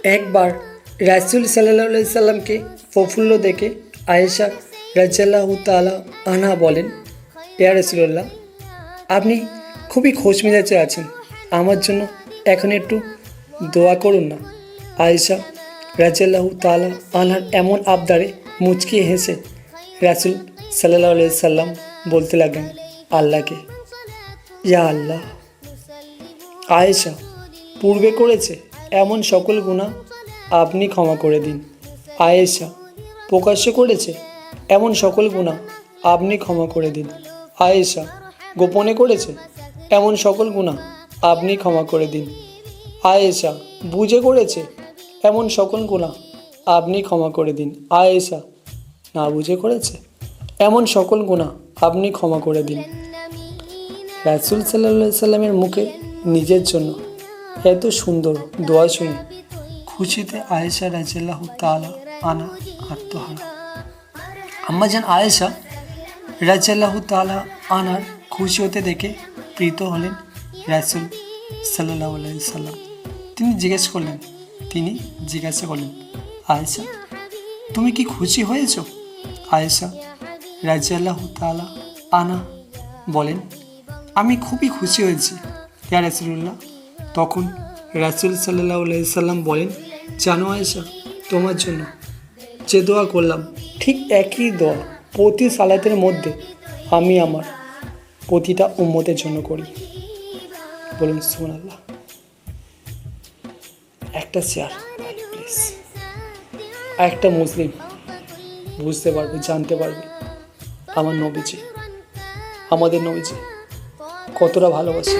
একবার রাসূল সাল্লাল্লাহু আলাইহি সাল্লামকে প্রফুল্ল দেখে আয়েশা রাদিয়াল্লাহু তাআলা আনহা বলেন, ইয়া রাসূলুল্লাহ, আপনি খুবই খোশ মেজাজে আছেন, আমার জন্য এখন একটু দোয়া করুন না। আয়েশা রাদিয়াল্লাহু তাআলা আনহার এমন আবদারে মুচকি হেসে রাসূল সাল্লাল্লাহু আলাইহি সাল্লাম বলতে লাগলেন আল্লাহকে, ইয়া আল্লাহ, আয়েশা পূর্বে করেছে এমন সকল গুনাহ আপনি ক্ষমা করে দিন। আয়েশা প্রকাশ্যে করেছে এমন সকল গুনাহ আপনি ক্ষমা করে দিন। আয়েশা গোপনে করেছে এমন সকল গুনাহ আপনি ক্ষমা করে দিন। আয়েশা বুঝে করেছে এমন সকল গুনাহ আপনি ক্ষমা করে দিন। আয়েশা না বুঝে করেছে এমন সকল গুনাহ আপনি ক্ষমা করে দিন। রাসূল সাল্লাল্লাহু আলাইহি সাল্লামের মুখে নিজের জন্য এত সুন্দর দোয়া শুনে খুশিতে আয়েশা রাদিয়াল্লাহু তাআলা আনহা আত্মহারা। আম্মাজান আয়েশা রাদিয়াল্লাহু তাআলা আনহার খুশি হতে দেখে প্রীত হলেন রাসূল সাল্লাল্লাহু আলাইহি সাল্লাম। তিনি জিজ্ঞাসা করলেন, আয়েশা, তুমি কি খুশি হয়েছ? আয়েশা রাদিয়াল্লাহু তাআলা আনহা বলেন, আমি খুবই খুশি হয়েছি ইয়া রাসূলুল্লাহ। তখন রাসূল সাল্লাল্লাহু আলাইহি সাল্লাম বলেন, জানো আয়েশা, তোমার জন্য যে দোয়া করলাম ঠিক একই দোয়া প্রতি সালাতের মধ্যে আমি আমার প্রতিটা উম্মতের জন্য করি। বলুন সুবহানাল্লাহ। একটা শেয়ার প্লিজ, একটা মুসলিম বুঝতে পারবে, জানতে পারবে আমার নবীজি, আমাদের নবীজি কতটা ভালোবাসে।